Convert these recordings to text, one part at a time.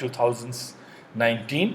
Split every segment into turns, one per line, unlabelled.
2019,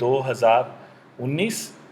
2019।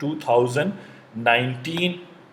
2019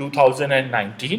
2019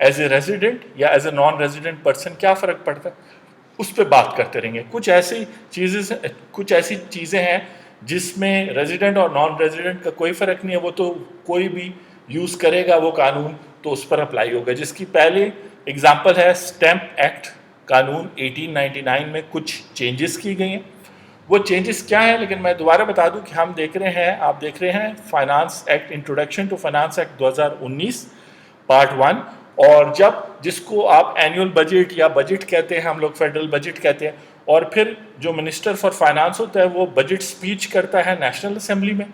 as a resident یا as a naan resident person کیا فرق پڑتا ہے، اس پہ بات کرتے رہیں گے. کچھ ایسی چیزیں ہیں جس میں ریزیڈنٹ اور نان ریزیڈنٹ کا کوئی فرق نہیں ہے، وہ تو کوئی بھی یوز کرے گا وہ قانون تو اس پر اپلائی ہوگا. جس کی پہلی اگزامپل ہے اسٹیمپ ایکٹ قانون 1899 میں کچھ چینجز کی گئی ہیں. وہ چینجز کیا ہیں، لیکن میں دوبارہ بتا دوں کہ ہم دیکھ رہے ہیں، آپ دیکھ رہے ہیں finance act, introduction to finance act 2019 part 1. اور جس کو آپ اینیول بجٹ یا بجٹ کہتے ہیں، ہم لوگ فیڈرل بجٹ کہتے ہیں، اور پھر جو منسٹر فار فائنانس ہوتا ہے وہ بجٹ سپیچ کرتا ہے نیشنل اسمبلی میں.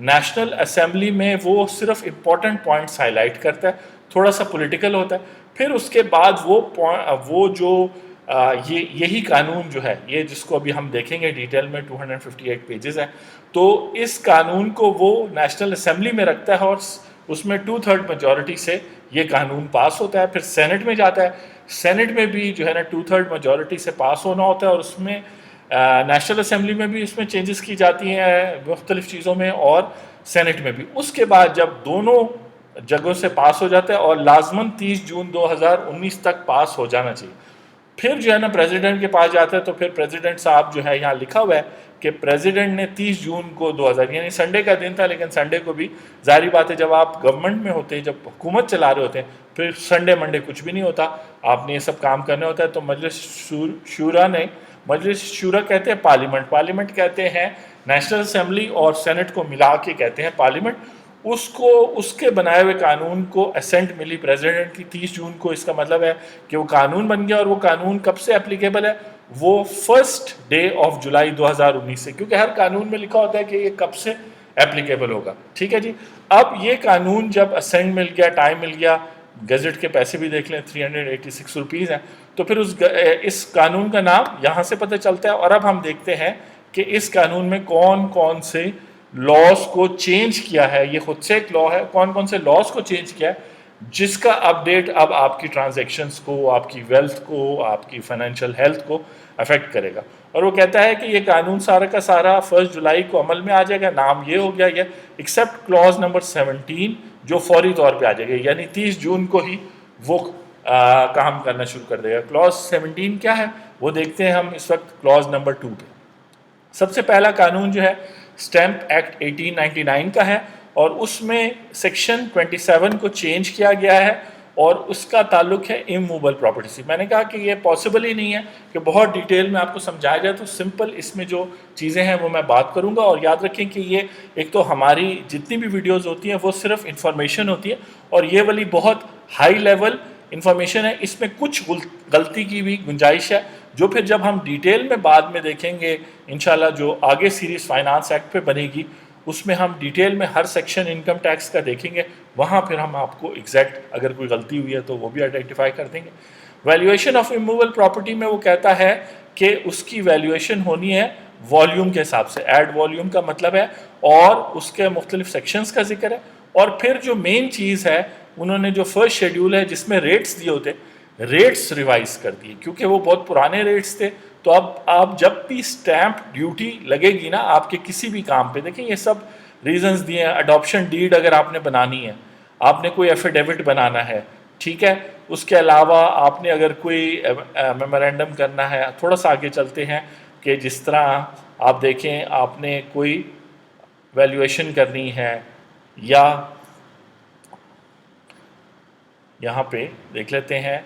نیشنل اسمبلی میں وہ صرف امپورٹنٹ پوائنٹس ہائی لائٹ کرتا ہے، تھوڑا سا پولیٹیکل ہوتا ہے. پھر اس کے بعد وہ جو یہی قانون جو ہے، یہ جس کو ابھی ہم دیکھیں گے ڈیٹیل میں 258 پیجز ہیں، تو اس قانون کو وہ نیشنل اسمبلی میں رکھتا ہے اور اس میں 2/3 میجورٹی سے یہ قانون پاس ہوتا ہے. پھر سینٹ میں جاتا ہے، سینٹ میں بھی جو ہے نا 2/3 میجورٹی سے پاس ہونا ہوتا ہے، اور اس میں نیشنل اسمبلی میں بھی اس میں چینجز کی جاتی ہیں مختلف چیزوں میں، اور سینٹ میں بھی. اس کے بعد جب دونوں جگہوں سے پاس ہو جاتا ہے، اور لازماً 30 جون 2019 تک پاس ہو جانا چاہیے، پھر جو ہے نا پریزیڈنٹ کے پاس جاتا ہے. تو پھر پریزیڈنٹ صاحب جو ہے، یہاں لکھا ہوا ہے کہ پریزیڈنٹ نے 30 جون کو 2000، یعنی سنڈے کا دن تھا، لیکن سنڈے کو بھی ظاہری بات ہے جب آپ گورنمنٹ میں ہوتے ہیں، جب حکومت چلا رہے ہوتے ہیں، پھر سنڈے منڈے کچھ بھی نہیں ہوتا، آپ نے یہ سب کام کرنے ہوتا ہے. تو مجلس شورا کہتے ہیں پارلیمنٹ کہتے ہیں نیشنل اسمبلی اور سینٹ کو ملا کے کہتے ہیں پارلیمنٹ. اس کے بنائے ہوئے قانون کو اسینٹ ملی پریزیڈنٹ کی 30 جون کو. اس کا مطلب ہے کہ وہ قانون بن گیا، اور وہ قانون کب سے اپلیکیبل ہے؟ وہ 1 ڈے آف جولائی 2019 سے، کیونکہ ہر قانون میں لکھا ہوتا ہے کہ یہ کب سے اپلیکیبل ہوگا. ٹھیک ہے جی. اب یہ قانون جب اسینٹ مل گیا، ٹائم مل گیا، گزٹ کے پیسے بھی دیکھ لیں 386 روپیز ہیں، تو پھر اس قانون کا نام یہاں سے پتہ چلتا ہے. اور اب ہم دیکھتے ہیں کہ اس قانون میں کون کون سے لاز کو چینج کیا ہے. یہ خود سے ایک لا ہے، کون کون سے لاز کو چینج کیا ہے جس کا اپڈیٹ اب آپ کی ٹرانزیکشنز کو، آپ کی ویلتھ کو، آپ کی فائنینشیل ہیلتھ کو افیکٹ کرے گا. اور وہ کہتا ہے کہ یہ قانون سارا کا سارا 1 جولائی کو عمل میں آ جائے گا. نام یہ ہو گیا یہ ایکسیپٹ کلاز نمبر 17 جو فوری طور پہ آ جائے گا، یعنی 30 جون کو ہی وہ کام کرنا شروع کر دے گا. کلاز 17 کیا ہے وہ دیکھتے ہیں ہم اس وقت کلاز نمبر 2 پہ. سب سے پہلا قانون جو ہے اسٹیمپ ایکٹ 1899 کا ہے، اور اس میں سیکشن 27 کو چینج کیا گیا ہے، اور اس کا تعلق ہے اموویبل پراپرٹی سے. میں نے کہا کہ یہ پاسبل ہی نہیں ہے کہ بہت ڈیٹیل میں آپ کو سمجھایا جائے، تو سمپل اس میں جو چیزیں ہیں وہ میں بات کروں گا. اور یاد رکھیں کہ یہ ایک تو ہماری جتنی بھی ویڈیوز ہوتی ہیں وہ صرف انفارمیشن ہوتی ہے، اور یہ والی بہت ہائی لیول انفارمیشن ہے. اس میں کچھ غلطی کی بھی گنجائش ہے، جو پھر جب ہم ڈیٹیل میں بعد میں دیکھیں گے انشاءاللہ، جو آگے سیریز فائنانس ایکٹ پہ بنے گی اس میں ہم ڈیٹیل میں ہر سیکشن انکم ٹیکس کا دیکھیں گے. وہاں پھر ہم آپ کو ایگزیکٹ اگر کوئی غلطی ہوئی ہے تو وہ بھی آئیڈینٹیفائی کر دیں گے. ویلیویشن آف اموویبل پراپرٹی میں وہ کہتا ہے کہ اس کی ویلیویشن ہونی ہے والیوم کے حساب سے. ایڈ والیوم کا مطلب ہے، اور اس کے مختلف سیکشنز کا ذکر ہے. اور پھر جو مین چیز ہے، انہوں نے جو فرسٹ شیڈیول ہے جس میں ریٹس دیے ہوتے، ریٹس ریوائز کر دیے، کیونکہ وہ بہت پرانے ریٹس تھے. تو اب آپ جب بھی اسٹیمپ ڈیوٹی لگے گی نا آپ کے کسی بھی کام پہ، دیکھیں یہ سب ریزنز دیے ہیں. اڈاپشن ڈیڈ اگر آپ نے بنانی ہے، آپ نے کوئی ایفیڈیوٹ بنانا ہے، ٹھیک ہے. اس کے علاوہ آپ نے اگر کوئی میمورینڈم کرنا ہے، تھوڑا سا آگے چلتے ہیں کہ جس طرح آپ دیکھیں آپ نے کوئی ویلیویشن کرنی ہے، یا یہاں پہ دیکھ لیتے ہیں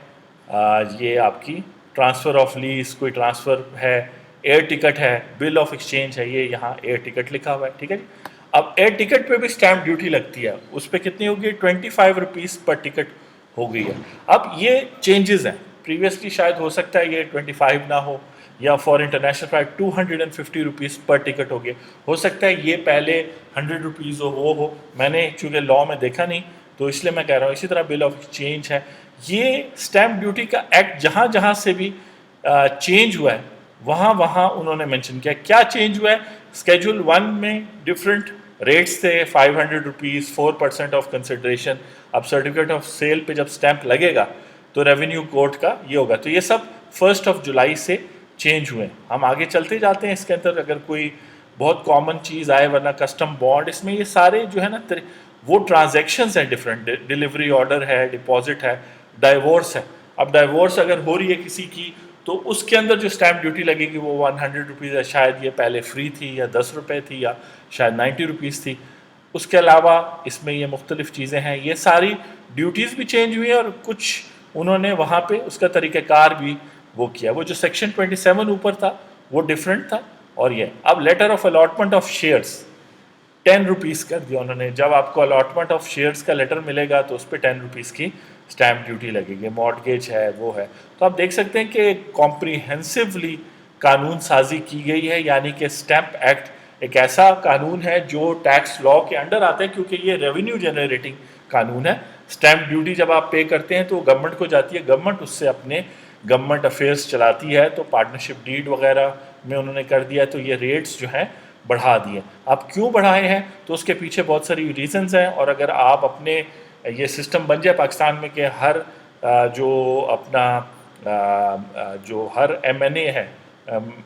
یہ آپ کی ٹرانسفر آف لیز، کوئی ٹرانسفر ہے، ایئر ٹکٹ ہے، بل آف ایکسچینج ہے، یہ یہاں ایئر ٹکٹ لکھا ہوا ہے. ٹھیک ہے جی. اب ایئر ٹکٹ پہ بھی اسٹیمپ ڈیوٹی لگتی ہے، اس پہ کتنی ہوگی؟ 25 روپیز پر ٹکٹ ہو گئی ہے. اب یہ چینجز ہیں، پریویسلی شاید ہو سکتا ہے یہ 25 نہ ہو، یا فار انٹرنیشنل فلائٹ 250 روپیز پر ٹکٹ ہو گیا. ہو سکتا ہے یہ پہلے 100 روپیز ہو. میں نے چونکہ لاء میں دیکھا نہیں تو اس لیے میں کہہ رہا ہوں. اسی طرح بل آف ایکسچینج ہے. یہ اسٹیمپ ڈیوٹی کا ایکٹ جہاں جہاں سے بھی چینج ہوا ہے وہاں وہاں انہوں نے مینشن کیا. کیا چینج ہوا ہے؟ اسکیجول 1 میں ڈفرینٹ ریٹس تھے، 500 روپیز، 4% آف کنسیڈریشن. اب سرٹیفکیٹ آف سیل پہ جب اسٹیمپ لگے گا تو ریونیو کوڈ کا یہ ہوگا. تو یہ سب 1 جولائی سے چینج ہوئے. ہم آگے چلتے جاتے ہیں. اس کے اندر اگر کوئی بہت کامن چیز آئے، ورنہ کسٹم بانڈ، اس میں یہ سارے جو ہے نا وہ ٹرانزیکشنز ہیں ڈفرینٹ. ڈیلیوری آرڈر ہے، ڈپازٹ ہے، ڈائیورس ہے. اب ڈائیورس اگر ہو رہی ہے کسی کی تو اس کے اندر جو اسٹیمپ ڈیوٹی لگے گی وہ 100 روپیز ہے. شاید یہ پہلے فری تھی یا 10 روپے تھی یا شاید 90 روپیز تھی. اس کے علاوہ اس میں یہ مختلف چیزیں ہیں. یہ ساری ڈیوٹیز بھی چینج ہوئی ہیں اور کچھ انہوں نے وہاں پہ اس کا طریقہ کار بھی وہ کیا. وہ جو سیکشن 27 اوپر تھا وہ ڈفرینٹ تھا. اور یہ اب letter of allotment of shares 10 rupees کر دیا انہوں نے. جب آپ کو الاٹمنٹ آف شیئرس کا لیٹر ملے گا تو اس پہ 10 روپیز کی اسٹیمپ ڈیوٹی لگے گی. مارٹگیج ہے وہ ہے. تو آپ دیکھ سکتے ہیں کہ کمپریہنسولی قانون سازی کی گئی ہے. یعنی کہ اسٹیمپ ایکٹ ایک ایسا قانون ہے جو ٹیکس لا کے انڈر آتا ہے کیونکہ یہ ریونیو جنریٹنگ قانون ہے. اسٹیمپ ڈیوٹی جب آپ پے کرتے ہیں تو گورنمنٹ کو جاتی ہے, گورنمنٹ اس سے اپنے گورنمنٹ افیئرس چلاتی ہے. تو پارٹنرشپ ڈیڈ وغیرہ میں انہوں نے کر دیا تو یہ ریٹس جو ہیں بڑھا دیے. آپ کیوں بڑھائے ہیں تو اس کے پیچھے بہت ساری ریزنز ہیں. اور اگر آپ اپنے یہ سسٹم بن جائے پاکستان میں کہ ہر جو اپنا جو ہر ایم این اے ہے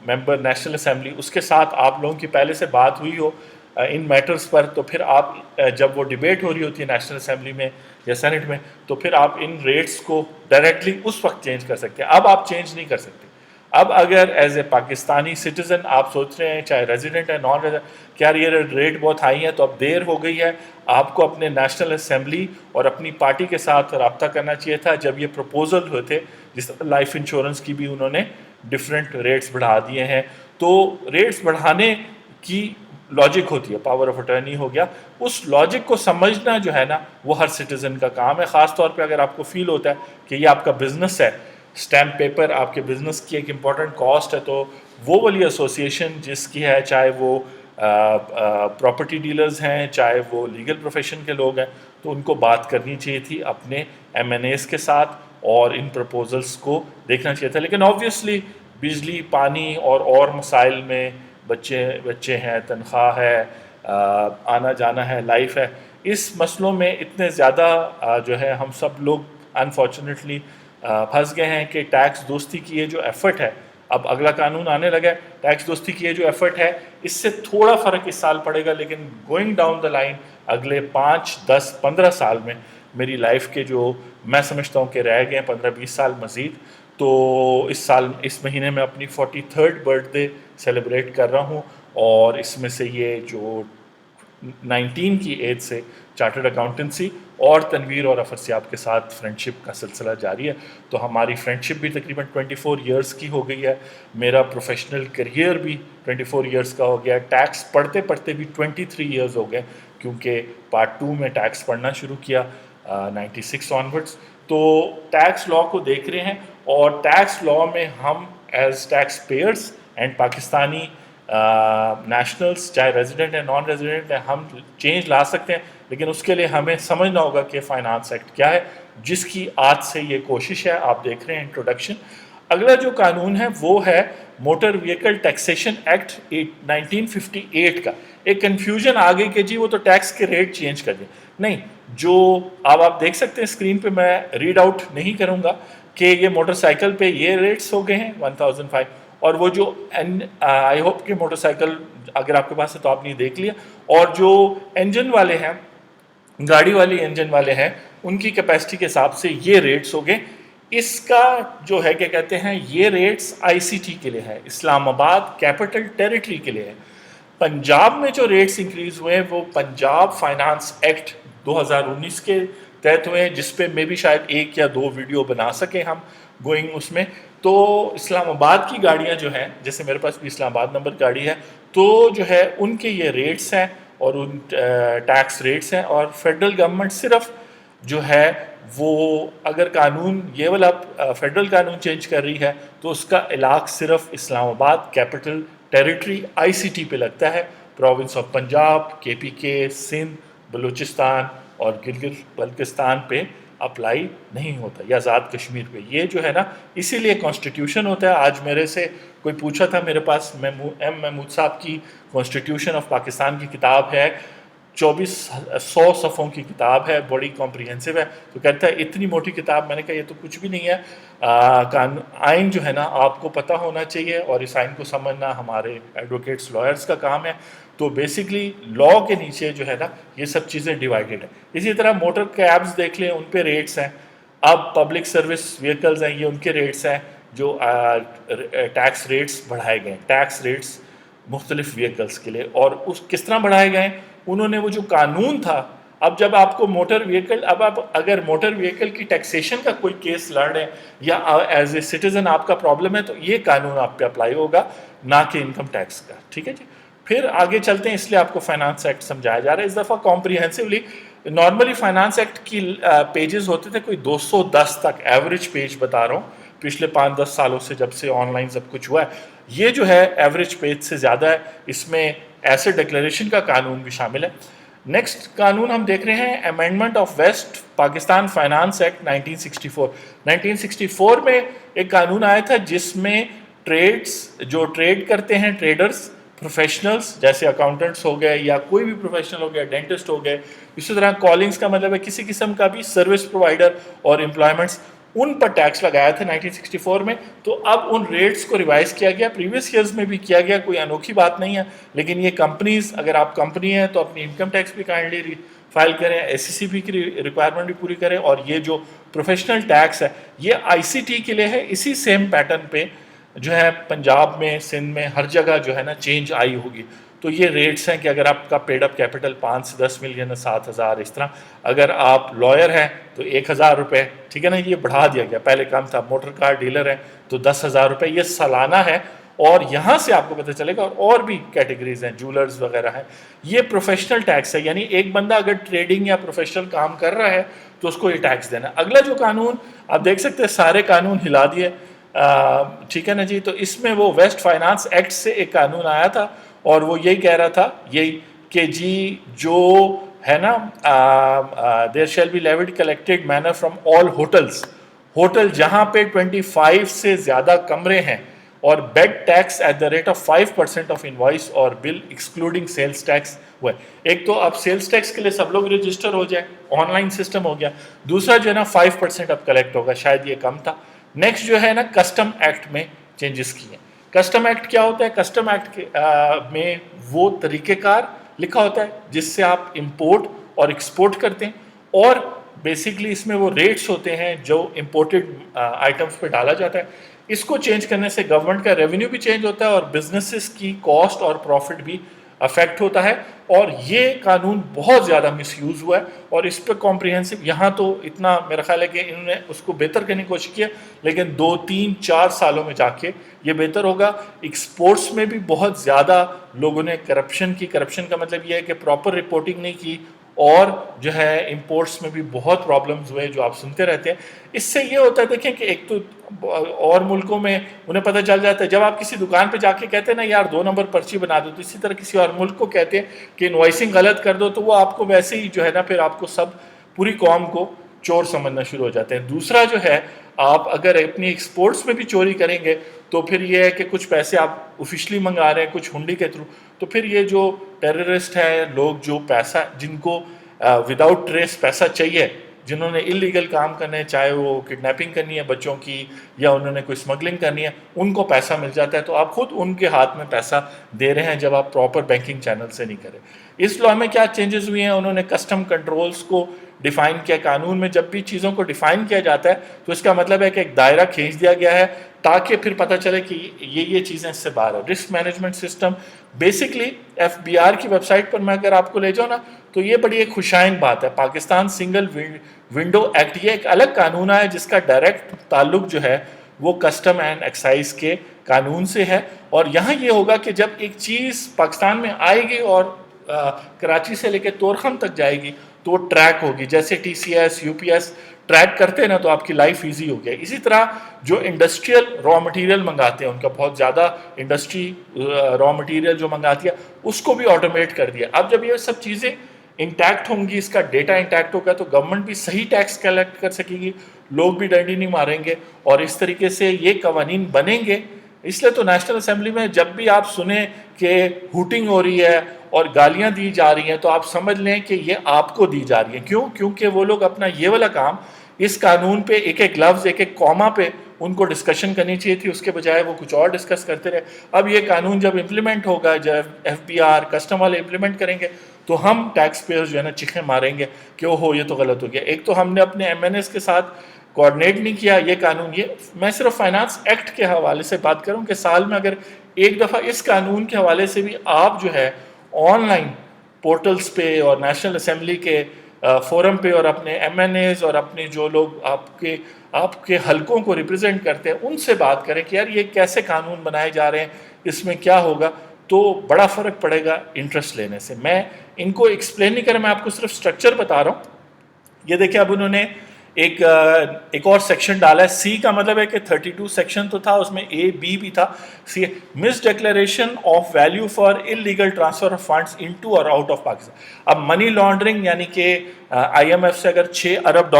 ممبر نیشنل اسمبلی اس کے ساتھ آپ لوگوں کی پہلے سے بات ہوئی ہو ان میٹرز پر, تو پھر آپ جب وہ ڈیبیٹ ہو رہی ہوتی ہے نیشنل اسمبلی میں یا سینٹ میں تو پھر آپ ان ریٹس کو ڈائریکٹلی اس وقت چینج کر سکتے ہیں. اب آپ چینج نہیں کر سکتے. اب اگر ایز اے پاکستانی سٹیزن آپ سوچ رہے ہیں چاہے ریزیڈنٹ ہے نان ریزیڈنٹ کہ یار یہ ریٹ بہت ہائی ہیں تو اب دیر ہو گئی ہے, آپ کو اپنے نیشنل اسمبلی اور اپنی پارٹی کے ساتھ رابطہ کرنا چاہیے تھا جب یہ پروپوزل ہوئے تھے. جس لائف انشورنس کی بھی انہوں نے ڈفرینٹ ریٹس بڑھا دیے ہیں. تو ریٹس بڑھانے کی لاجک ہوتی ہے, پاور آف اٹرنی ہو گیا. اس لاجک کو سمجھنا جو ہے نا وہ ہر سٹیزن کا کام ہے. خاص طور پہ اگر آپ کو فیل ہوتا ہے کہ یہ آپ کا بزنس ہے, اسٹیمپ پیپر آپ کے بزنس کی ایک امپورٹنٹ کاسٹ ہے, تو وہ والی ایسوسیشن جس کی ہے, چاہے وہ پراپرٹی ڈیلرز ہیں چاہے وہ لیگل پروفیشن کے لوگ ہیں, تو ان کو بات کرنی چاہیے تھی اپنے ایم این ایز کے ساتھ اور ان پرپوزلس کو دیکھنا چاہیے تھا. لیکن آبویسلی بجلی پانی اور مسائل میں بچے ہیں, تنخواہ ہے, آنا جانا ہے, لائف ہے, اس مسئلوں میں اتنے زیادہ جو ہے ہم سب لوگ انفارچونیٹلی پھنس گئے ہیں کہ ٹیکس دوستی کی یہ جو ایفرٹ ہے, اب اگلا قانون آنے لگا ہے, ٹیکس دوستی کی یہ جو ایفرٹ ہے اس سے تھوڑا فرق اس سال پڑے گا. لیکن گوئنگ ڈاؤن دا لائن اگلے 5, 10, 15 سال میں میری لائف کے جو میں سمجھتا ہوں کہ رہ گئے ہیں 15-20 سال مزید, تو اس مہینے میں اپنی 43rd برتھ ڈے سیلیبریٹ کر رہا ہوں. اور اس میں سے یہ جو 19 کی ایج سے چارٹرڈ اکاؤنٹنسی اور تنویر اور افرسیاب کے ساتھ فرینڈشپ کا سلسلہ جاری ہے. تو ہماری فرینڈشپ بھی تقریباً 24 ایئرس کی ہو گئی ہے. میرا پروفیشنل کریئر بھی 24 ایئرس کا ہو گیا ہے. ٹیکس پڑھتے پڑھتے بھی 23 ایئرز ہو گئے کیونکہ پارٹ 2 میں ٹیکس پڑھنا شروع کیا 96 آنورڈس. تو ٹیکس لا کو دیکھ رہے ہیں اور ٹیکس لا میں ہم as taxpayers and Pakistani nationals چاہے ریزیڈنٹ ہیں نان ریزیڈنٹ ہیں, ہم چینج لا سکتے ہیں. لیکن اس کے لیے ہمیں سمجھنا ہوگا کہ فائنانس ایکٹ کیا ہے, جس کی آج سے یہ کوشش ہے. آپ دیکھ رہے ہیں انٹروڈکشن. اگلا جو قانون ہے وہ ہے موٹر وہیکل ٹیکسیشن ایکٹ 1958 کا. ایک کنفیوژن آ گئی کہ جی وہ تو ٹیکس کے ریٹ چینج کر دیں. نہیں, جو اب آپ دیکھ سکتے ہیں اسکرین پہ, میں ریڈ آؤٹ نہیں کروں گا کہ یہ موٹر سائیکل پہ یہ ریٹس ہو گئے ہیں 1005, اور وہ جو آئی ہوپ کہ موٹر سائیکل اگر آپ کے پاس ہے تو آپ نے دیکھ لیا, اور جو انجن والے ہیں گاڑی والی انجن والے ہیں ان کی کیپیسٹی کے حساب سے یہ ریٹس ہو گئے. اس کا جو ہے کیا کہتے ہیں, یہ ریٹس آئی سی ٹی کے لیے ہے, اسلام آباد کیپٹل ٹیریٹری کے لیے ہے. پنجاب میں جو ریٹس انکریز ہوئے ہیں وہ پنجاب فائنانس ایکٹ 2019 کے تحت ہوئے ہیں, جس پہ میں بھی شاید 1 یا 2 ویڈیو بنا سکیں ہم گوئنگ اس میں. تو اسلام آباد کی گاڑیاں جو ہیں, جیسے میرے پاس بھی اسلام آباد نمبر گاڑی ہے, تو جو ہے ان کے یہ ریٹس ہیں اور ان ٹیکس ریٹس ہیں. اور فیڈرل گورنمنٹ صرف جو ہے وہ اگر قانون یہ والا فیڈرل قانون چینج کر رہی ہے تو اس کا علاق صرف اسلام آباد کیپٹل ٹیریٹری آئی سی ٹی پہ لگتا ہے. پروونس آف پنجاب, کے پی کے, سندھ, بلوچستان اور گلگت بلتستان پہ اپلائی نہیں ہوتا, یا آزاد کشمیر پہ. یہ جو ہے نا اسی لیے کانسٹیٹیوشن ہوتا ہے. آج میرے سے کوئی پوچھا تھا, میرے پاس ایم محمود صاحب کی کانسٹیٹیوشن آف پاکستان کی کتاب ہے, 2400 صفحوں کی کتاب ہے, بڑی کمپریہنسو ہے. تو کہتا ہے اتنی موٹی کتاب, میں نے کہا یہ تو کچھ بھی نہیں ہے. آئین جو ہے نا آپ کو پتہ ہونا چاہیے, اور اس آئین کو سمجھنا ہمارے ایڈوکیٹس لائرس کا کام ہے. تو بیسکلی لا کے نیچے جو ہے نا یہ سب چیزیں ڈیوائیڈڈ ہیں. اسی طرح موٹر کیبز دیکھ لیں, ان پہ ریٹس ہیں. اب پبلک سروس وہیکلز ہیں، یہ ان کے ریٹس ہیں جو ٹیکس ریٹس بڑھائے گئے ہیں، ٹیکس ریٹس مختلف وہیکلس کے لیے. اور اس کس طرح بڑھائے گئے ہیں؟ انہوں نے وہ جو قانون تھا، اب جب آپ کو موٹر وہیکل، اب آپ اگر موٹر وہیکل کی ٹیکسیشن کا کوئی کیس لڑ رہے ہیں یا ایز اے سٹیزن آپ کا پرابلم ہے، تو یہ قانون آپ پہ اپلائی ہوگا، نہ کہ انکم ٹیکس کا. ٹھیک ہے جی. پھر آگے چلتے ہیں، اس لیے آپ کو فائنانس ایکٹ سمجھایا جا رہا ہے اس دفعہ کمپریہنسولی. نارملی فائنانس ایکٹ کی پیجز ہوتے تھے کوئی 210 تک، ایوریج پیج بتا رہا ہوں پچھلے 5-10 سالوں سے جب سے آن لائن سب کچھ ہوا ہے. یہ جو ہے ایوریج پیج سے زیادہ ہے. اس میں ایسے ڈکلیریشن کا قانون بھی شامل ہے. نیکسٹ قانون ہم دیکھ رہے ہیں amendment of West Pakistan finance act 1964. 1964 میں ایک قانون آیا تھا جس میں ٹریڈز، جو ٹریڈ کرتے ہیں ٹریڈرز، پروفیشنلز جیسے اکاؤنٹنٹس ہو گئے یا کوئی بھی پروفیشنل ہو گیا، ڈینٹسٹ ہو گئے، اسی طرح کالنگز کا مطلب ہے کسی قسم کا بھی سروس پرووائڈر اور امپلائمنٹس، ان پر ٹیکس لگایا تھا 1964 میں. تو اب ان ریٹس کو ریوائز کیا گیا، پریویس ایئرز میں بھی کیا گیا، کوئی انوکھی بات نہیں ہے. لیکن یہ کمپنیز، اگر آپ کمپنی ہیں تو اپنی انکم ٹیکس بھی کائنڈلی فائل کریں، ایس سی سی پی کی ریکوائرمنٹ بھی پوری کریں. اور یہ جو پروفیشنل ٹیکس ہے یہ آئی سی ٹی کے لیے ہے. اسی سیم پیٹرن پہ جو ہے پنجاب میں، سندھ میں، ہر جگہ جو ہے نا چینج آئی ہوگی. تو یہ ریٹس ہیں کہ اگر آپ کا پیڈ اپ کیپٹل 5 سے 10 ملین، 7,000 اس طرح، اگر آپ لائر ہیں تو 1,000 روپے. ٹھیک ہے نا، یہ بڑھا دیا گیا، پہلے کم تھا. موٹر کار ڈیلر ہیں تو 10,000 روپے، یہ سالانہ ہے. اور یہاں سے آپ کو پتہ چلے گا، اور بھی کیٹیگریز ہیں، جولرز وغیرہ ہیں. یہ پروفیشنل ٹیکس ہے، یعنی ایک بندہ اگر ٹریڈنگ یا پروفیشنل کام کر رہا ہے تو اس کو یہ ٹیکس دینا ہے. اگلا جو قانون آپ دیکھ سکتے ہیں، سارے قانون ہلا دیے. ٹھیک ہے نا جی. تو اس میں وہ ویسٹ فائنانس ایکٹ سے ایک قانون آیا تھا اور وہ یہی کہہ رہا تھا، یہی کہ جی جو ہے نا there shall be levied collected manner from all hotels, hotel جہاں پہ 25 سے زیادہ کمرے ہیں، اور bed tax at the rate of 5% of invoice اور بل ایکسکلوڈنگ سیلس ٹیکس ہوا ہے. ایک تو اب سیلس ٹیکس کے لیے سب لوگ رجسٹر ہو جائے، آن لائن سسٹم ہو گیا. دوسرا جو ہے نا 5% اب کلیکٹ ہوگا، شاید یہ کم تھا. نیکسٹ جو ہے نا کسٹم ایکٹ میں چینجز کیے. کسٹم ایکٹ کیا ہوتا ہے؟ کسٹم ایکٹ میں وہ طریقہ کار لکھا ہوتا ہے جس سے آپ امپورٹ اور ایکسپورٹ کرتے ہیں، اور بیسکلی اس میں وہ ریٹس ہوتے ہیں جو امپورٹڈ آئٹمس پہ ڈالا جاتا ہے. اس کو چینج کرنے سے گورنمنٹ کا ریونیو بھی چینج ہوتا ہے اور بزنسز کی کاسٹ اور پروفٹ بھی افیکٹ ہوتا ہے. اور یہ قانون بہت زیادہ مس یوز ہوا ہے، اور اس پہ کمپریہنسو یہاں تو اتنا میرا خیال ہے کہ انہوں نے اس کو بہتر کرنے کی کوشش کی ہے، لیکن 2-3-4 سالوں میں جا کے یہ بہتر ہوگا. ایکسپورٹس میں بھی بہت زیادہ لوگوں نے کرپشن کی. کرپشن کا مطلب یہ ہے کہ پراپر رپورٹنگ نہیں کی، اور جو ہے امپورٹس میں بھی بہت پرابلمز ہوئے جو آپ سنتے رہتے ہیں. اس سے یہ ہوتا ہے، دیکھیں کہ ایک تو اور ملکوں میں انہیں پتہ چل جاتا ہے، جب آپ کسی دکان پہ جا کے کہتے ہیں نا یار 2 نمبر پرچی بنا دو، تو اسی طرح کسی اور ملک کو کہتے ہیں کہ انوائسنگ غلط کر دو، تو وہ آپ کو ویسے ہی جو ہے نا پھر آپ کو سب پوری قوم کو چور سمجھنا شروع ہو جاتے ہیں. دوسرا جو ہے، آپ اگر اپنی ایکسپورٹس میں بھی چوری کریں گے تو پھر یہ ہے کہ کچھ پیسے آپ آفیشلی منگا رہے ہیں کچھ ہنڈی کے تھرو، تو پھر یہ جو ٹیررسٹ ہے، لوگ جو پیسہ، جن کو وداؤٹ ٹریس پیسہ چاہیے، جنہوں نے اللیگل کام کرنے ہیں، چاہے وہ کڈنیپنگ کرنی ہے بچوں کی یا انہوں نے کوئی اسمگلنگ کرنی ہے، ان کو پیسہ مل جاتا ہے. تو آپ خود ان کے ہاتھ میں پیسہ دے رہے ہیں جب آپ پراپر بینکنگ چینل سے نہیں کریں. اس لاء میں کیا چینجز ہوئی ہیں؟ انہوں نے کسٹم کنٹرولز کو ڈیفائن کیا. قانون میں جب بھی چیزوں کو ڈیفائن کیا جاتا ہے تو اس کا مطلب ہے کہ ایک دائرہ کھینچ دیا گیا ہے تاکہ پھر پتہ چلے کہ یہ چیزیں اس سے باہر ہے. Risk management system basically F B R کی ویب سائٹ پر میں اگر آپ کو لے جاؤں نا تو یہ بڑی ایک خوشائن بات ہے. پاکستان سنگل ونڈو ایکٹ، یہ ایک الگ قانون ہے جس کا ڈائریکٹ تعلق جو ہے وہ کسٹم اینڈ ایکسائز کے قانون سے ہے. اور یہاں یہ ہوگا کہ جب ایک چیز پاکستان میں آئے گی اور کراچی سے لے کے طورخم تک جائے گی تو وہ ٹریک ہوگی، جیسے T C S, U P S track کرتے ہیں نا، تو آپ کی لائف ایزی ہو گیا. اسی طرح جو انڈسٹریل را مٹیریل منگاتے ہیں، ان کا بہت زیادہ انڈسٹری را مٹیریل جو منگاتی ہے اس کو بھی آٹومیٹ کر دیا. اب جب یہ سب چیزیں انٹیکٹ ہوں گی، اس کا ڈیٹا انٹیکٹ ہوگا، تو گورنمنٹ بھی صحیح ٹیکس کلیکٹ کر سکے گی، لوگ بھی ڈنڈی نہیں ماریں گے، اور اس طریقے سے یہ قوانین بنیں گے. اس لیے تو نیشنل اسمبلی میں جب بھی آپ سنیں کہ ہوٹنگ ہو رہی ہے اور گالیاں دی جا رہی ہیں تو آپ سمجھ لیں کہ یہ آپ کو دی جا رہی ہیں. کیوں؟ کیونکہ وہ لوگ اپنا یہ والا کام، اس قانون پہ ایک ایک لفظ، ایک ایک کوما پہ ان کو ڈسکشن کرنی چاہیے تھی، اس کے بجائے وہ کچھ اور ڈسکس کرتے رہے. اب یہ قانون جب امپلیمنٹ ہوگا، جب ایف بی آر کسٹم والے امپلیمنٹ کریں گے تو ہم ٹیکس پیئر جو ہے نا چیخیں ماریں گے کہ اوہو یہ تو غلط ہو گیا. ایک تو ہم نے اپنے ایم این ایس کے ساتھ کوآرڈینیٹ نہیں کیا یہ قانون. یہ میں صرف فائنانس ایکٹ کے حوالے سے بات کروں کہ سال میں اگر ایک دفعہ اس قانون کے حوالے سے بھی آپ جو ہے آن لائن پورٹلز پہ اور نیشنل اسمبلی کے فورم پہ اور اپنے ایم این ایز اور اپنے جو لوگ آپ کے حلقوں کو ریپرزینٹ کرتے ہیں ان سے بات کریں کہ یار یہ کیسے قانون بنائے جا رہے ہیں, اس میں کیا ہوگا, تو بڑا فرق پڑے گا انٹرسٹ لینے سے. میں ان کو ایکسپلین نہیں کر رہا, میں آپ کو صرف اسٹرکچر بتا رہا ہوں. یہ دیکھیں اب انہوں نے ایک اور سیکشن ڈالا ہے. سی کا مطلب ہے کہ 32 سیکشن تو تھا, اس میں اے بی بھی تھا. C misdeclaration of value for illegal transfer of funds into اور آؤٹ آف پاکستان. اب منی لانڈرنگ یعنی کہ آئی ایم ایف سے اگر $6 ارب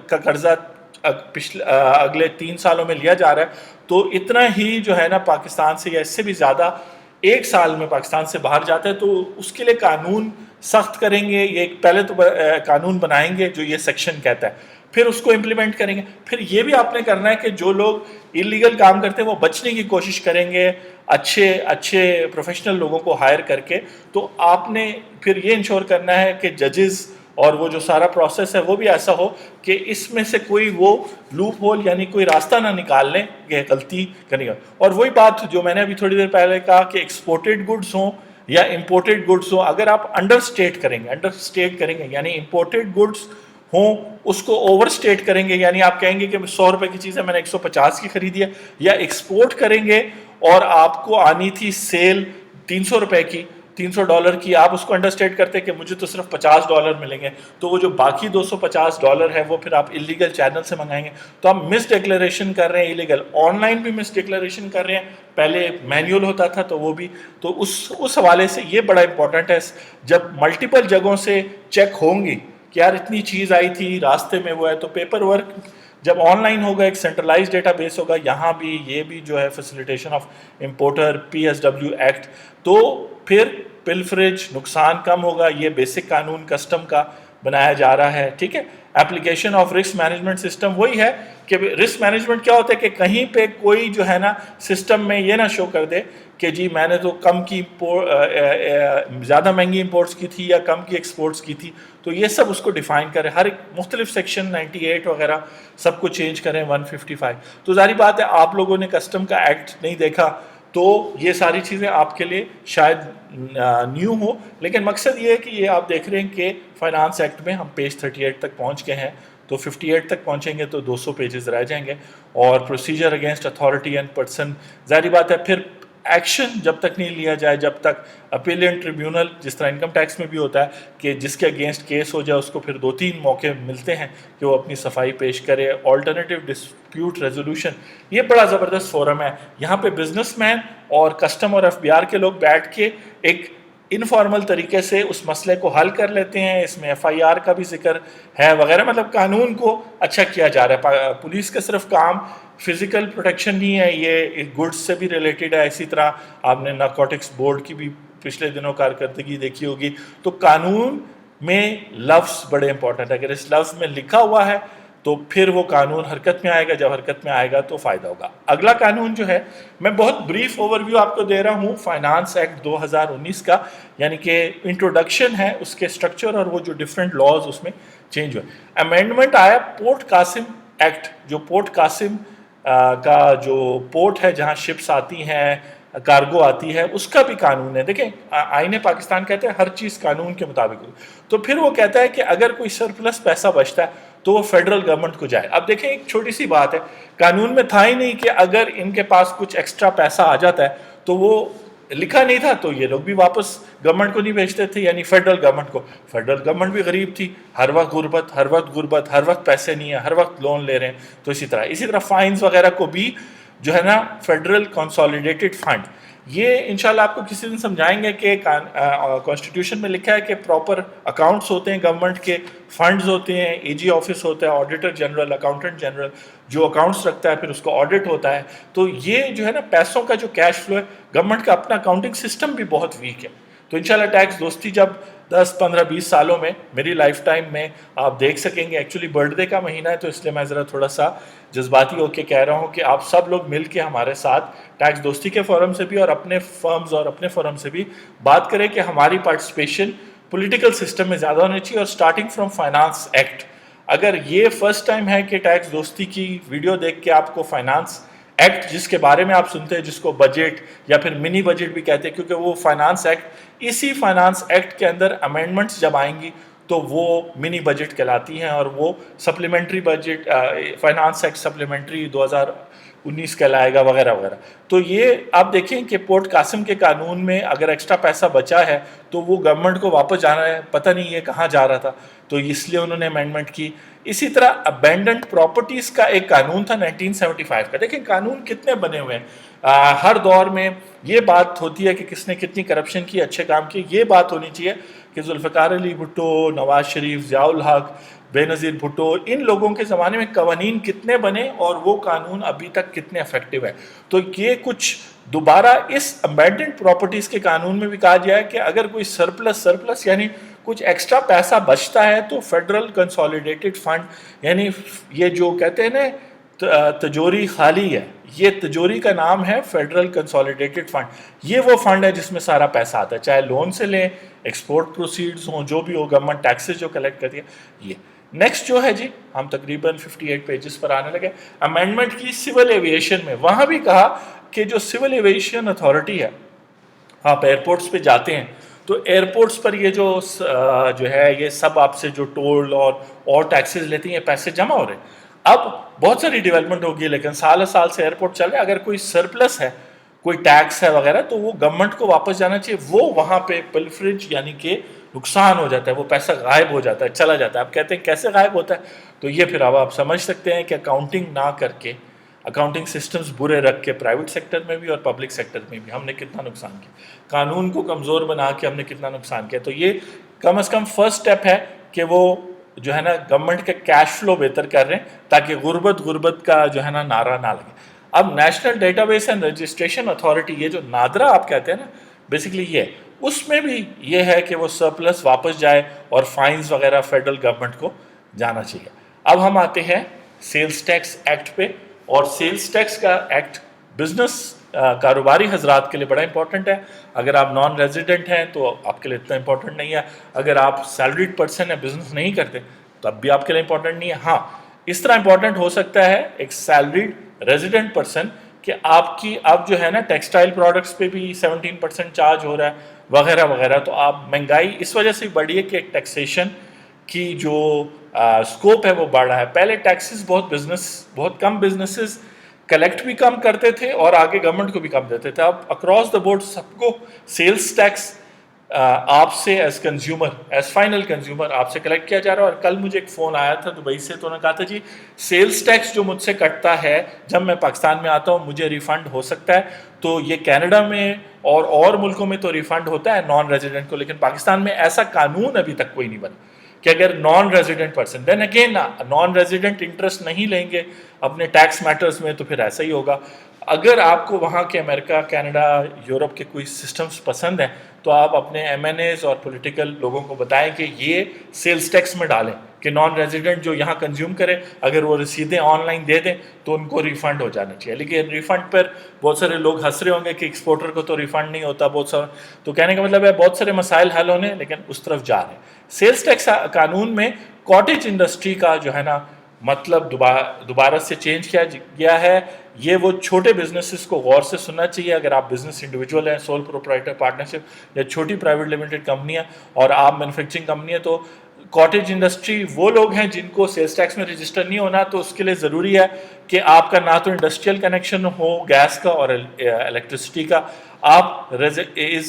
کا قرضہ اگلے 3 سالوں میں لیا جا رہا ہے تو اتنا ہی جو ہے نا پاکستان سے یا اس سے بھی زیادہ ایک سال میں پاکستان سے باہر جاتا ہے, تو اس کے لیے قانون سخت کریں گے. یہ پہلے تو قانون بنائیں گے جو یہ سیکشن کہتا ہے, پھر اس کو امپلیمنٹ کریں گے. پھر یہ بھی آپ نے کرنا ہے کہ جو لوگ انلیگل کام کرتے ہیں وہ بچنے کی کوشش کریں گے اچھے پروفیشنل لوگوں کو ہائر کر کے. تو آپ نے پھر یہ انشور کرنا ہے کہ ججز اور وہ جو سارا پروسیس ہے وہ بھی ایسا ہو کہ اس میں سے کوئی وہ لوپ ہول یعنی کوئی راستہ نہ نکال لیں کہ غلطی کرنے کا. اور وہی بات جو میں نے ابھی تھوڑی دیر پہلے کہا کہ ایکسپورٹڈ گڈس ہوں یا امپورٹڈ گڈس ہوں, اگر آپ انڈر اسٹیٹ کریں گے یعنی امپورٹڈ گڈس ہوں اس کو اوور اسٹیٹ کریں گے, یعنی آپ کہیں گے کہ 100 روپے کی چیز ہے میں نے 150 کی خریدی ہے, یا ایکسپورٹ کریں گے اور آپ کو آنی تھی سیل $300 کی, $300 کی, آپ اس کو انڈرسٹیٹ کرتے کہ مجھے تو صرف $50 ملیں گے, تو وہ جو باقی $250 ہے وہ پھر آپ انلیگل چینل سے منگائیں گے. تو آپ مس ڈکلیریشن کر رہے ہیں انلیگل, آن لائن بھی مس ڈکلیریشن کر رہے ہیں, پہلے مینیول ہوتا تھا تو وہ بھی. تو اس حوالے سے یہ بڑا امپورٹنٹ ہے, جب ملٹیپل جگہوں سے چیک ہوں گی کہ یار اتنی چیز آئی تھی راستے میں وہ ہے, تو پیپر ورک جب آن لائن ہوگا ایک سینٹرلائز ڈیٹا بیس ہوگا, یہاں بھی یہ بھی جو ہے facilitation of importer PSW act, تو پھر پلفریج نقصان کم ہوگا. یہ بیسک قانون کسٹم کا بنایا جا رہا ہے, ٹھیک ہے. Application of risk management system وہی ہے کہ رسک مینجمنٹ کیا ہوتا ہے کہ کہیں پہ کوئی جو ہے نا سسٹم میں یہ نہ شو کر دے کہ جی میں نے تو کم کی زیادہ مہنگی امپورٹس کی تھی یا کم کی ایکسپورٹس کی تھی. تو یہ سب اس کو ڈیفائن کرے, ہر ایک مختلف سیکشن 98 وغیرہ سب کو چینج کریں 155. تو ظاہری بات ہے آپ لوگوں نے کسٹم کا ایکٹ نہیں دیکھا تو یہ ساری چیزیں آپ کے لیے شاید نیو ہو, لیکن مقصد یہ ہے کہ یہ آپ دیکھ رہے ہیں کہ فائنانس ایکٹ میں ہم پیج 38 تک پہنچ گئے ہیں, تو 58 تک پہنچیں گے تو 200 پیجز رہ جائیں گے. اور procedure against authority and person, ظاہری بات ہے پھر ایکشن جب تک نہیں لیا جائے, جب تک اپیلنٹ ٹریبیونل جس طرح انکم ٹیکس میں بھی ہوتا ہے کہ جس کے اگینسٹ کیس ہو جائے اس کو پھر 2-3 موقع ملتے ہیں کہ وہ اپنی صفائی پیش کرے. آلٹرنیٹیو ڈسپیوٹ ریزولوشن یہ بڑا زبردست فورم ہے, یہاں پہ بزنس مین اور کسٹم اور FBR کے لوگ بیٹھ کے ایک انفارمل طریقے سے اس مسئلے کو حل کر لیتے ہیں. اس میں FIR کا بھی ذکر ہے وغیرہ, مطلب قانون کو اچھا کیا جا رہا ہے. پولیس کا صرف کام فزیکل پروٹیکشن نہیں ہے, یہ گڈس سے بھی ریلیٹڈ ہے. اسی طرح آپ نے نارکوٹکس بورڈ کی بھی پچھلے دنوں کارکردگی دیکھی ہوگی. تو قانون میں لفظ بڑے امپورٹنٹ ہے, اگر اس لفظ میں لکھا ہوا ہے تو پھر وہ قانون حرکت میں آئے گا, جب حرکت میں آئے گا تو فائدہ ہوگا. اگلا قانون جو ہے میں بہت بریف اوور ویو آپ کو دے رہا ہوں فائنانس ایکٹ 2019 کا, یعنی کہ انٹروڈکشن ہے اس کے اسٹرکچر اور وہ جو ڈفرینٹ لاز اس میں چینج ہوئے. امینڈمنٹ آیا پورٹ قاسم ایکٹ, جو پورٹ قاسم کا جو پورٹ ہے جہاں شپس آتی ہیں کارگو آتی ہے اس کا بھی قانون ہے. دیکھیں آئین پاکستان کہتے ہیں ہر چیز قانون کے مطابق ہو, تو پھر وہ کہتا ہے کہ اگر کوئی سرپلس پیسہ بچتا ہے تو وہ فیڈرل گورنمنٹ کو جائے. اب دیکھیں ایک چھوٹی سی بات ہے, قانون میں تھا ہی نہیں کہ اگر ان کے پاس کچھ ایکسٹرا پیسہ آ جاتا ہے تو وہ لکھا نہیں تھا تو یہ لوگ بھی واپس گورنمنٹ کو نہیں بھیجتے تھے, یعنی فیڈرل گورنمنٹ کو. فیڈرل گورنمنٹ بھی غریب تھی, ہر وقت غربت, ہر وقت پیسے نہیں ہیں, ہر وقت لون لے رہے ہیں. تو اسی طرح فائنز وغیرہ کو بھی جو ہے نا فیڈرل کنسالیڈیٹڈ فنڈ, یہ انشاءاللہ آپ کو کسی دن سمجھائیں گے کہ کانسٹیٹیوشن میں لکھا ہے کہ پراپر اکاؤنٹس ہوتے ہیں گورنمنٹ کے, فنڈز ہوتے ہیں, AG آفس ہوتا ہے, آڈیٹر جنرل, اکاؤنٹنٹ جنرل جو اکاؤنٹس رکھتا ہے, پھر اس کو آڈٹ ہوتا ہے. تو یہ جو ہے نا پیسوں کا جو کیش فلو ہے, گورنمنٹ کا اپنا اکاؤنٹنگ سسٹم بھی بہت ویک ہے. تو انشاءاللہ ٹیکس دوستی جب 10, 15, 20 سالوں میں میری لائف ٹائم میں آپ دیکھ سکیں گے. ایکچولی برتھ ڈے کا مہینہ ہے تو اس لیے میں ذرا تھوڑا سا جذباتی ہو کے کہہ رہا ہوں کہ آپ سب لوگ مل کے ہمارے ساتھ ٹیکس دوستی کے فورم سے بھی اور اپنے فرمز اور اپنے فورم سے بھی بات کریں کہ ہماری پارٹیسپیشن پولیٹیکل سسٹم میں زیادہ ہونی چاہیے, اور سٹارٹنگ فرام فائنانس ایکٹ. اگر یہ فرسٹ ٹائم ہے کہ ٹیکس دوستی کی ویڈیو دیکھ کے آپ کو فائنانس ایکٹ جس کے بارے میں آپ سنتے ہیں، جس کو بجٹ یا پھر منی بجٹ بھی کہتے ہیں، کیونکہ وہ فائنانس ایکٹ، اسی فائنانس ایکٹ کے اندر امینڈمنٹس جب آئیں گی تو وہ منی بجٹ کہلاتی ہیں، اور وہ supplementary budget finance act supplementary 2019 کہلائے گا وغیرہ وغیرہ۔ تو یہ آپ دیکھیں کہ پورٹ قاسم کے قانون میں اگر ایکسٹرا پیسہ بچا ہے تو وہ گورنمنٹ کو واپس جانا ہے، پتہ نہیں یہ کہاں جا رہا تھا، تو اس لیے انہوں نے امینڈمنٹ کی۔ اسی طرح ابینڈنڈ پراپرٹیز کا ایک قانون تھا 1975 کا۔ دیکھیں قانون کتنے بنے ہوئے ہیں، ہر دور میں یہ بات ہوتی ہے کہ کس نے کتنی کرپشن کی، اچھے کام کی۔ یہ بات ہونی چاہیے کہ ذوالفقار علی بھٹو، نواز شریف، ضیاء الحق، بے نظیر بھٹو، ان لوگوں کے زمانے میں قوانین کتنے بنے اور وہ قانون ابھی تک کتنے افیکٹو ہے۔ تو یہ کچھ دوبارہ اس امبینڈنڈ پراپرٹیز کے قانون میں بھی کہا جائے کہ اگر کوئی سرپلس یعنی کچھ ایکسٹرا پیسہ بچتا ہے تو فیڈرل کنسولیڈیٹڈ فنڈ، یعنی یہ جو کہتے ہیں نا تجوری خالی ہے، یہ تجوری کا نام ہے فیڈرل کنسولیڈیٹڈ فنڈ۔ یہ وہ فنڈ ہے جس میں سارا پیسہ آتا ہے، چاہے لون سے لیں، ایکسپورٹ پروسیڈز ہوں، جو بھی ہو، گورنمنٹ ٹیکسز جو کلیکٹ کرتی ہے۔ یہ نیکسٹ جو ہے جی، ہم تقریباً 58 پیجز پر آنے لگے۔ امینڈمنٹ کی سول ایویشن میں، وہاں بھی کہا کہ جو سول ایویشن اتھارٹی ہے، آپ ایئرپورٹس پہ جاتے ہیں تو ایئرپورٹس پر یہ جو ہے یہ سب آپ سے جو ٹول اور ٹیکسز لیتے ہیں، یہ پیسے جمع ہو رہے ہیں۔ اب بہت ساری ڈیولپمنٹ ہوگی، لیکن سال سے ایئرپورٹ چل رہے ہیں، اگر کوئی سرپلس ہے، کوئی ٹیکس ہے وغیرہ، تو وہ گورنمنٹ کو واپس جانا چاہیے۔ وہ وہاں پہ پلفریج یعنی کہ نقصان ہو جاتا ہے، وہ پیسہ غائب ہو جاتا ہے، چلا جاتا ہے۔ آپ کہتے ہیں کیسے غائب ہوتا ہے؟ تو یہ پھر اب آپ سمجھ سکتے ہیں کہ اکاؤنٹنگ نہ کر کے، اکاؤنٹنگ سسٹمز برے رکھ کے، پرائیویٹ سیکٹر میں بھی اور پبلک سیکٹر میں بھی ہم نے کتنا نقصان کیا، قانون کو کمزور بنا کے ہم نے کتنا نقصان کیا۔ تو یہ کم از کم فرسٹ سٹیپ ہے کہ وہ جو ہے نا گورنمنٹ کا کیش فلو بہتر کر رہے ہیں، تاکہ غربت کا جو ہے نا نعرہ نہ لگے۔ اب national data base and registration authority, یہ جو نادرا آپ کہتے ہیں نا، بیسیکلی یہ اس میں بھی یہ ہے کہ وہ سرپلس واپس جائے اور فائنز وغیرہ فیڈرل گورنمنٹ کو جانا چاہیے۔ اب ہم آتے ہیں سیلز ٹیکس ایکٹ پہ، اور سیلز ٹیکس کا ایکٹ بزنس کاروباری حضرات کے لیے بڑا امپورٹنٹ ہے۔ اگر آپ نان ریزیڈنٹ ہیں تو آپ کے لیے اتنا امپورٹنٹ نہیں ہے، اگر آپ سیلریڈ پرسن ہیں، بزنس نہیں کرتے، تب بھی آپ کے لیے امپورٹنٹ نہیں ہے۔ ہاں، اس طرح امپورٹنٹ ہو سکتا ہے ایک سیلریڈ ریزیڈنٹ پرسن کہ آپ کی اب جو ہے نا ٹیکسٹائل پروڈکٹس پہ بھی 17% چارج ہو رہا ہے وغیرہ وغیرہ۔ تو آپ مہنگائی اس وجہ سے بڑھی ہے کہ ٹیکسیشن کی جو اسکوپ ہے وہ بڑھ رہا ہے۔ پہلے ٹیکسز بہت کم بزنسز کلیکٹ بھی کم کرتے تھے اور آگے گورنمنٹ کو بھی کم دیتے تھے۔ اب اکراس دا بورڈ سب کو سیلز ٹیکس آپ سے ایز فائنل کنزیومر آپ سے کلیکٹ کیا جا رہا ہے۔ اور کل مجھے ایک فون آیا تھا دبئی سے، تو انہوں نے کہا تھا جی سیلز ٹیکس جو مجھ سے کٹتا ہے جب میں پاکستان میں آتا ہوں مجھے ریفنڈ ہو سکتا ہے۔ تو یہ کینیڈا میں اور ملکوں میں تو ریفنڈ ہوتا ہے نان ریزیڈنٹ کو، لیکن پاکستان میں ایسا قانون ابھی تک کوئی نہیں بنا کہ اگر non resident person, then again non resident interest نہیں لیں گے اپنے ٹیکس میٹرز میں، تو پھر ایسا ہی ہوگا۔ اگر آپ کو وہاں کے امریکہ، کینیڈا، یورپ کے کوئی سسٹمز پسند ہیں تو آپ اپنے ایم این ایز اور پولیٹیکل لوگوں کو بتائیں کہ یہ سیلز ٹیکس میں ڈالیں کہ نان ریزیڈنٹ جو یہاں کنزیوم کرے اگر وہ رسیدیں آن لائن دے دیں تو ان کو ریفنڈ ہو جانا چاہیے۔ لیکن ریفنڈ پر بہت سارے لوگ ہنس رہے ہوں گے کہ ایکسپورٹر کو تو ریفنڈ نہیں ہوتا، بہت سارا، تو کہنے کا مطلب ہے بہت سارے مسائل حل ہونے، لیکن اس طرف جا رہے ہیں۔ سیلز ٹیکس قانون میں کاٹیج انڈسٹری کا جو ہے نا مطلب دوبارہ سے چینج کیا گیا ہے۔ یہ وہ چھوٹے بزنسز کو غور سے سننا چاہیے۔ اگر آپ بزنس انڈیویجول ہیں، سول پروپرائٹر پارٹنرشپ یا چھوٹی پرائیویٹ لمیٹڈ کمپنی ہے اور آپ مینوفیکچرنگ کمپنی ہے، تو کاٹیج انڈسٹری وہ لوگ ہیں جن کو سیلز ٹیکس میں رجسٹر نہیں ہونا، تو اس کے لیے ضروری ہے کہ آپ کا نہ تو انڈسٹریل کنیکشن ہو گیس کا اور الیکٹرسٹی کا، آپ is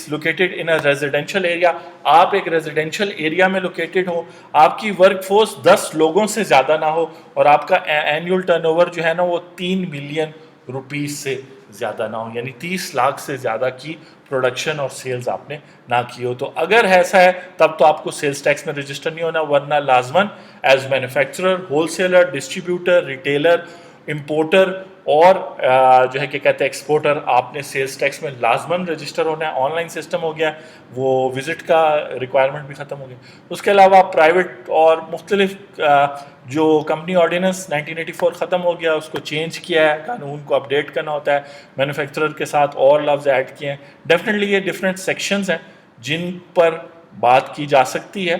located in a residential area, آپ ایک ریزیڈینشیل ایریا میں لوکیٹڈ ہو، آپ کی ورک فورس 10 لوگوں سے زیادہ نہ ہو، اور آپ کا اینیول ٹرن اوور جو ہے نا وہ 3 ملین روپیز سے زیادہ نہ ہو، یعنی 30 لاکھ سے زیادہ کی پروڈکشن اور سیلز آپ نے نہ کی ہو۔ تو اگر ایسا ہے تب تو آپ کو سیلز ٹیکس میں رجسٹر نہیں ہونا، ورنہ لازماً as manufacturer, wholesaler, distributor, retailer, importer اور جو ہے کہ کہتے ہیں ایکسپورٹر، آپ نے سیلز ٹیکس میں لازماً رجسٹر ہونا ہے۔ آن لائن سسٹم ہو گیا، وہ وزٹ کا ریکوائرمنٹ بھی ختم ہو گیا۔ اس کے علاوہ پرائیویٹ اور مختلف جو کمپنی آرڈیننس 1984 ختم ہو گیا، اس کو چینج کیا ہے، قانون کو اپڈیٹ کرنا ہوتا ہے، مینوفیکچرر کے ساتھ اور لفظ ایڈ کیے ہیں۔ ڈیفینیٹلی یہ ڈفرینٹ سیکشنز ہیں جن پر بات کی جا سکتی ہے۔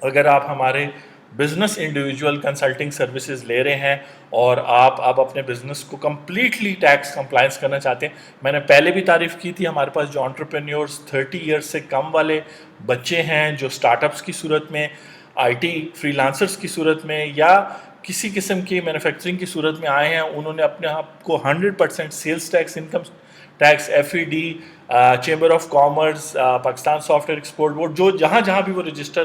اگر آپ ہمارے بزنس انڈیویجول کنسلٹنگ سروسز لے رہے ہیں اور آپ اب اپنے بزنس کو کمپلیٹلی ٹیکس کمپلائنس کرنا چاہتے ہیں. میں نے پہلے بھی تعریف کی تھی, ہمارے پاس جو انٹرپرینیورس 30 ایئرس سے کم والے بچے ہیں, جو اسٹارٹ اپس کی صورت میں, آئی ٹی فری لانسرس کی صورت میں, یا کسی قسم کی مینوفیکچرنگ کی صورت میں آئے ہیں, انہوں نے اپنے آپ کو 100% sales tax, income tax, FED, chamber of commerce, Pakistan software export board, جو جہاں جہاں بھی وہ رجسٹر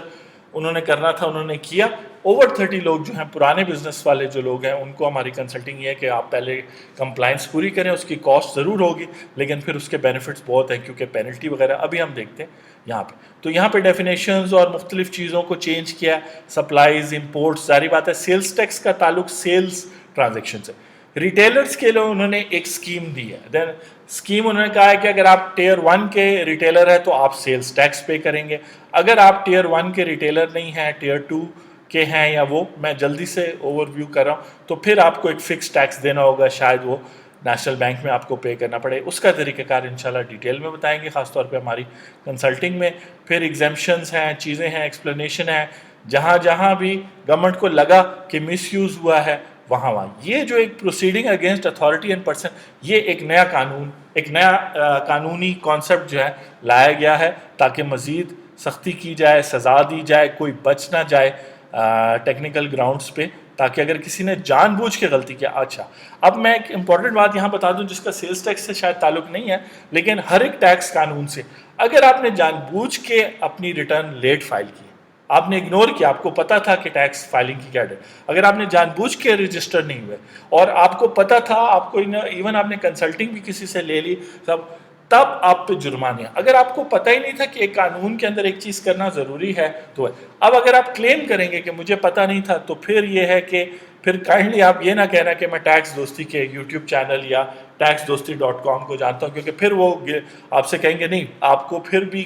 انہوں نے کرنا تھا انہوں نے کیا. اوور 30 لوگ جو ہیں پرانے بزنس والے جو لوگ ہیں, ان کو ہماری کنسلٹنگ یہ ہے کہ آپ پہلے کمپلائنس پوری کریں, اس کی کاسٹ ضرور ہوگی لیکن پھر اس کے بینیفٹس بہت ہیں, کیونکہ پینلٹی وغیرہ ابھی ہم دیکھتے ہیں یہاں پہ. تو یہاں پہ ڈیفینیشنز اور مختلف چیزوں کو چینج کیا, سپلائیز, امپورٹس, ظاہری بات ہے سیلز ٹیکس کا تعلق سیلز ٹرانزیکشن سے. ریٹیلرز کے لیے انہوں نے ایک اسکیم دی ہے. دین اسکیم انہوں نے کہا ہے کہ اگر آپ ٹیئر 1 کے ریٹیلر ہیں تو آپ سیلز ٹیکس پے کریں گے. اگر آپ ٹیئر 1 کے ریٹیلر نہیں ہیں, ٹیئر 2 کے ہیں, یا وہ میں جلدی سے اوور ویو کر رہا ہوں, تو پھر آپ کو ایک فکس ٹیکس دینا ہوگا, شاید وہ نیشنل بینک میں آپ کو پے کرنا پڑے. اس کا طریقہ کار انشاءاللہ ڈیٹیل میں بتائیں گے, خاص طور پہ ہماری کنسلٹنگ میں. پھر ایگزیمپشنز ہیں, چیزیں ہیں, ایکسپلینیشن ہے, جہاں جہاں بھی گورنمنٹ کو لگا کہ مس یوز ہوا ہے وہاں. یہ جو ایک proceeding against authority and person, یہ ایک نیا قانون, ایک نیا قانونی کانسیپٹ جو ہے لایا گیا ہے تاکہ مزید سختی کی جائے, سزا دی جائے, کوئی بچ نہ جائے ٹیکنیکل گراؤنڈز پہ, تاکہ اگر کسی نے جان بوجھ کے غلطی کیا. اچھا, اب میں ایک امپورٹنٹ بات یہاں بتا دوں جس کا سیلز ٹیکس سے شاید تعلق نہیں ہے, لیکن ہر ایک ٹیکس قانون سے, اگر آپ نے جان بوجھ کے اپنی ریٹرن لیٹ فائل کی, آپ نے اگنور کیا, آپ کو پتا تھا کہ ٹیکس فائلنگ کی کیا ڈیٹ, اگر آپ نے جان بوجھ کے رجسٹر نہیں ہوئے اور آپ کو پتا تھا, آپ کو ایون آپ نے کنسلٹنگ بھی کسی سے لے لی سب, تب آپ پہ جرمانے. اگر آپ کو پتہ ہی نہیں تھا کہ ایک قانون کے اندر ایک چیز کرنا ضروری ہے تو ہے. اب اگر آپ کلیم کریں گے کہ مجھے پتہ نہیں تھا, تو پھر یہ ہے کہ پھر کائنڈلی آپ یہ نہ کہنا کہ میں ٹیکس دوستی کے یوٹیوب چینل یا taxdosti.com کو جانتا ہوں, کیونکہ پھر وہ آپ سے کہیں گے نہیں, آپ کو پھر بھی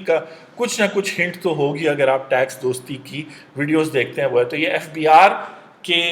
کچھ نہ کچھ ہنٹ تو ہوگی اگر آپ ٹیکس دوستی کی ویڈیوز دیکھتے ہیں. وہ ہے تو یہ FBR کے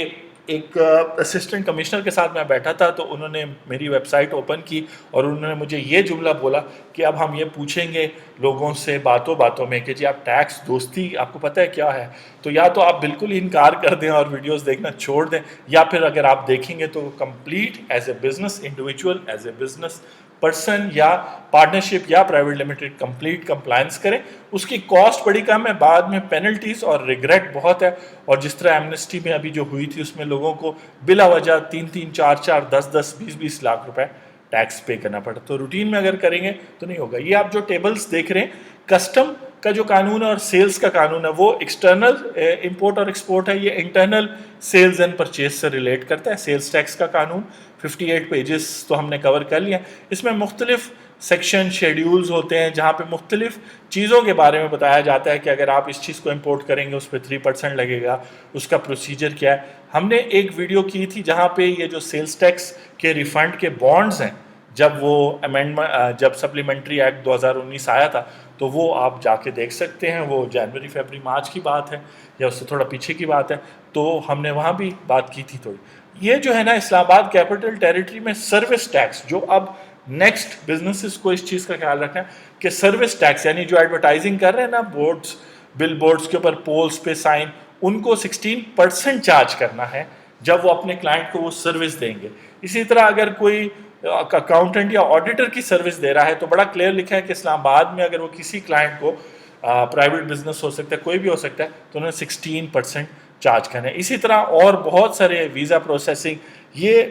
ایک اسسٹنٹ کمشنر کے ساتھ میں بیٹھا تھا, تو انہوں نے میری ویب سائٹ اوپن کی اور انہوں نے مجھے یہ جملہ بولا کہ اب ہم یہ پوچھیں گے لوگوں سے باتوں باتوں میں کہ جی آپ ٹیکس دوستی آپ کو پتہ ہے کیا ہے, تو یا تو آپ بالکل ہی انکار کر دیں اور ویڈیوز دیکھنا چھوڑ دیں, یا پھر اگر آپ دیکھیں گے تو complete as a business individual, as a business person یا پارٹنرشپ یا پرائیویٹ لمیٹڈ کمپلیٹ کمپلائنس کریں. اس کی کاسٹ بڑی کم ہے, بعد میں پینلٹیز اور ریگریٹ بہت ہے. اور جس طرح ایمنسٹی میں ابھی جو ہوئی تھی اس میں لوگوں کو بلا وجہ 3-3, 4-4, 10-10, 20-20 لاکھ روپے ٹیکس پے کرنا پڑتا. تو روٹین میں اگر کریں گے تو نہیں ہوگا. یہ آپ جو ٹیبلز دیکھ رہے ہیں, کسٹم کا جو قانون ہے اور سیلز کا قانون ہے, وہ ایکسٹرنل امپورٹ اور ایکسپورٹ ہے, یہ انٹرنل سیلز اینڈ پرچیز سے ریلیٹ کرتا ہے. سیلز ٹیکس کا قانون 58 پیجز تو ہم نے کور کر لیا. اس میں مختلف سیکشن شیڈیولز ہوتے ہیں جہاں پہ مختلف چیزوں کے بارے میں بتایا جاتا ہے کہ اگر آپ اس چیز کو امپورٹ کریں گے اس پہ 3% لگے گا, اس کا پروسیجر کیا ہے. ہم نے ایک ویڈیو کی تھی جہاں پہ یہ جو سیلز ٹیکس کے ریفنڈ کے بانڈز ہیں, جب وہ امینڈمنٹ, جب سپلیمنٹری ایکٹ 2019 آیا تھا, تو وہ آپ جا کے دیکھ سکتے ہیں. وہ جنوری, فیبری, مارچ کی بات ہے یا اس سے تھوڑا پیچھے کی بات ہے, تو ہم نے وہاں بھی بات کی تھی تھوڑی. یہ جو ہے نا اسلام آباد کیپٹل ٹیریٹری میں سروس ٹیکس, جو اب نیکسٹ بزنسز کو اس چیز کا خیال رکھنا ہے کہ سروس ٹیکس, یعنی جو ایڈورٹائزنگ کر رہے ہیں نا بورڈز, بل بورڈز کے اوپر پولز پہ سائن, ان کو 16% چارج کرنا ہے جب وہ اپنے کلائنٹ کو وہ سروس دیں گے. اسی طرح اگر کوئی اکاؤنٹنٹ یا آڈیٹر کی سروس دے رہا ہے تو بڑا کلیئر لکھا ہے کہ اسلام آباد میں اگر وہ کسی کلائنٹ کو, پرائیویٹ بزنس ہو سکتا ہے, کوئی بھی ہو سکتا ہے, تو انہوں نے 16% چارج کرنا ہے. اسی طرح اور بہت سارے ویزا پروسیسنگ, یہ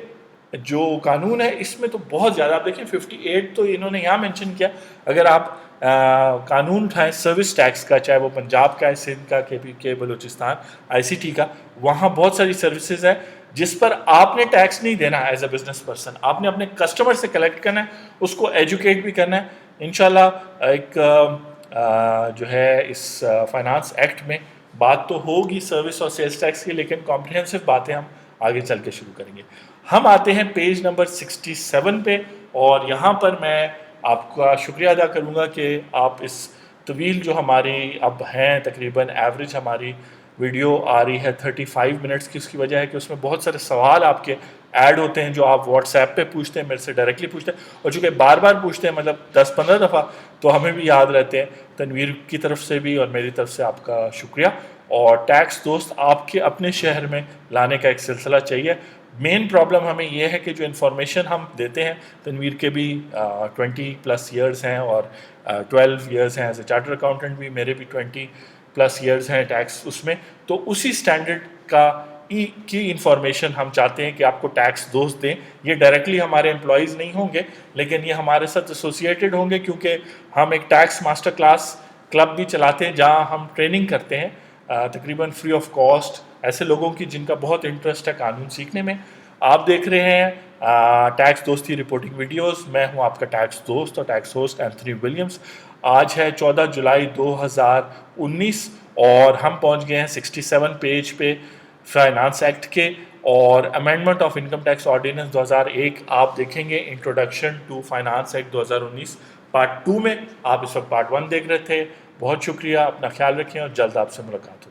جو قانون ہے اس میں تو بہت زیادہ. آپ دیکھیں 58 تو انہوں نے یہاں مینشن کیا. اگر آپ قانون اٹھائیں سروس ٹیکس کا, چاہے وہ پنجاب کا ہے, سندھ کا, کے پی کے, بلوچستان, ICT کا, وہاں بہت ساری سروسز ہیں جس پر آپ نے ٹیکس نہیں دینا ہے ایز اے بزنس پرسن. آپ نے اپنے کسٹمر سے کلیکٹ کرنا ہے, اس کو ایجوکیٹ بھی کرنا ہے. انشاءاللہ ایک جو ہے اس فائنانس ایکٹ میں بات تو ہوگی سروس اور سیلز ٹیکس کی, لیکن کمپریہنسو باتیں ہم آگے چل کے شروع کریں گے. ہم آتے ہیں پیج نمبر 67 پہ, اور یہاں پر میں آپ کا شکریہ ادا کروں گا کہ آپ اس طویل جو ہماری اب ہیں تقریباً ایوریج ہماری ویڈیو آ رہی ہے 35 منٹس کی. اس کی وجہ ہے کہ اس میں بہت سارے سوال آپ کے ایڈ ہوتے ہیں جو آپ واٹس ایپ پہ پوچھتے ہیں, میرے سے ڈائریکٹلی پوچھتے ہیں, اور چونکہ بار بار پوچھتے ہیں, مطلب 10-15 دفعہ, تو ہمیں بھی یاد رہتے ہیں. تنویر کی طرف سے بھی اور میری طرف سے آپ کا شکریہ. اور ٹیکس دوست آپ کے اپنے شہر میں لانے کا ایک سلسلہ چاہیے. مین پرابلم ہمیں یہ ہے کہ جو انفارمیشن ہم دیتے ہیں، تنویر کے بھی 20+ ایئرس ہیں اور 12 ایئرس ہیں ایز اے چارٹر اکاؤنٹنٹ، بھی میرے بھی 20+ ایئرس ہیں ٹیکس اس میں، تو اسی اسٹینڈرڈ کی انفارمیشن ہم چاہتے ہیں کہ آپ کو ٹیکس دوست دیں. یہ ڈائریکٹلی ہمارے امپلائیز نہیں ہوں گے، لیکن یہ ہمارے ساتھ ایسوسیٹیڈ ہوں گے، کیونکہ ہم ایک ٹیکس ماسٹر کلاس کلب بھی چلاتے ہیں جہاں ہم ٹریننگ کرتے ہیں تقریباً فری آف کاسٹ ایسے لوگوں کی جن کا بہت انٹرسٹ ہے قانون سیکھنے میں. آپ دیکھ رہے ہیں ٹیکس دوستی رپورٹنگ ویڈیوز. میں ہوں آپ کا ٹیکس دوست اور ٹیکس ہوسٹ اینتھنی ولیمز. آج ہے 14 جولائی 2019 اور ہم پہنچ گئے ہیں 67 پیج پہ فائنانس ایکٹ کے اور amendment of income tax ordinance 2001 آپ دیکھیں گے introduction to finance act 2019 part 2 میں. آپ اس وقت پارٹ 1 دیکھ رہے تھے. بہت شکریہ، اپنا خیال رکھیں اور جلد آپ سے ملاقات.